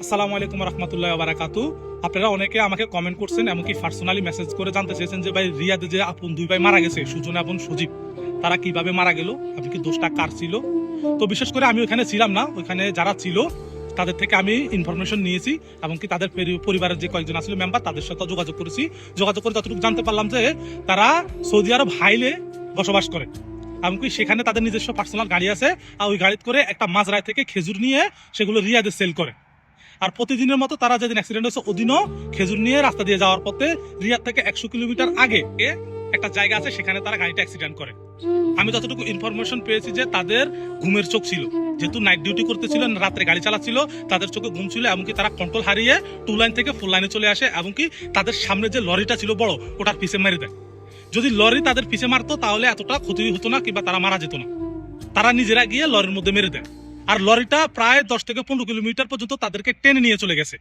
আসসালামু আলাইকুম রহমতুল্লাহ বারাকাতু। আপনারা অনেকে আমাকে কমেন্ট করছেন, এমনকি পার্সোনালি মেসেজ করে জানতে চেয়েছেন যে ভাই রিয়াদে যে আপন দুই ভাই মারা গেছে, সুজন এবং সজীব, তারা কিভাবে মারা গেল, এমনকি দোষটা কার ছিল। তো বিশেষ করে আমি ওইখানে ছিলাম না, ওইখানে যারা ছিল তাদের থেকে আমি ইনফরমেশন নিয়েছি, এমনকি তাদের পরিবারের যে কয়েকজন আসলে মেম্বার তাদের সাথে যোগাযোগ করেছি। যোগাযোগ করে যতটুকু জানতে পারলাম যে তারা সৌদি আরব হাইলে বসবাস করে, এমনকি সেখানে তাদের নিজস্ব পার্সোনাল গাড়ি আছে, আর ওই গাড়ি করে একটা মাঝরায় থেকে খেজুর নিয়ে সেগুলো রিয়াদে সেল করে। আর প্রতিদিনের মতো তারা যেদিন অ্যাক্সিডেন্ট হয়েছে ওদিনও খেজুর নিয়ে রাস্তা দিয়ে যাওয়ার পথে রিয়াদ থেকে 100 কিলোমিটার আগে একটা জায়গা আছে, সেখানে তারা গাড়িটা অ্যাক্সিডেন্ট করে। আমি যতটুকু ইনফরমেশন পেয়েছি যে তাদের ঘুমের চোখ ছিল, যেহেতু নাইট ডিউটি করতেছিল, রাত্রে গাড়ি চালাচ্ছিল, তাদের চোখে ঘুম ছিল, এমনকি তারা কন্ট্রোল হারিয়ে 2 লাইন থেকে 4 লাইনে চলে আসে, এমনকি তাদের সামনে যে লরিটা ছিল বড়, ওটার পিছে মেরে দেয়। যদি লরি তাদের পিছে মারতো তাহলে এতটা ক্ষতি হতো না, কিংবা তারা মারা যেত না। তারা নিজেরা গিয়ে লরির মধ্যে মেরে দেয়, আর লরিটা প্রায় 10 থেকে 15 কিলোমিটার পর্যন্ত তাদেরকে টেনে নিয়ে চলে গেছে।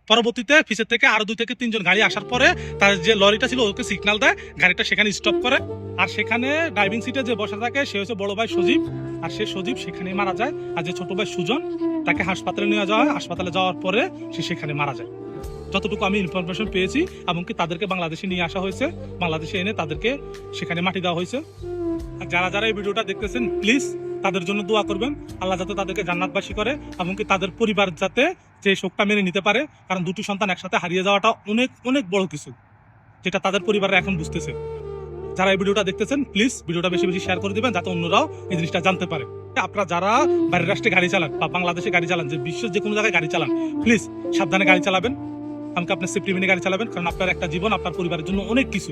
পরবর্তীতে পিছের থেকে আরো 2 থেকে 3 জন গাড়ি আসার পরে তার যে লরিটা ছিল ওকে সিগন্যাল দেয়, গাড়িটা সেখানে স্টপ করে। আর সেখানে ড্রাইভিং সিটে যে বসে থাকে সে হচ্ছে বড় ভাই সজীব, আর সে সজীব সেখানেই মারা যায়। আর যে ছোট ভাই সুজন, তাকে হাসপাতালে নিয়ে যাওয়া হয়, হাসপাতালে যাওয়ার পরে সে সেখানে মারা যায়। যতটুকু আমি ইনফরমেশন পেয়েছি, এমনকি তাদেরকে বাংলাদেশে নিয়ে আসা হয়েছে, বাংলাদেশে এনে তাদেরকে সেখানে মাটি দেওয়া হয়েছে। আর যারা যারা এই ভিডিওটা দেখতেছেন প্লিজ তাদের জন্য দোয়া করবেন, আল্লাহ যাতে তাদেরকে জান্নাতবাসী করে, এমনকি তাদের পরিবার যাতে যে শোকটা মেনে নিতে পারে। কারণ দুটি সন্তান একসাথে হারিয়ে যাওয়াটা অনেক অনেক বড় কিছু, যেটা তাদের পরিবাররা এখন বুঝতেছে। যারা এই ভিডিওটা দেখতেছেন প্লিজ ভিডিওটা বেশি বেশি শেয়ার করে দিবেন, যাতে অন্যরাও এই জিনিসটা জানতে পারে। আপনারা যারা বাইরের রাষ্ট্রে গাড়ি চালান বা বাংলাদেশে গাড়ি চালান, যে বিশ্বের যে কোনো জায়গায় গাড়ি চালান, প্লিজ সাবধানে গাড়ি চালাবেন, এমনকি আপনার সেফটি মেনে গাড়ি চালাবেন, কারণ আপনার একটা জীবন আপনার পরিবারের জন্য অনেক কিছু।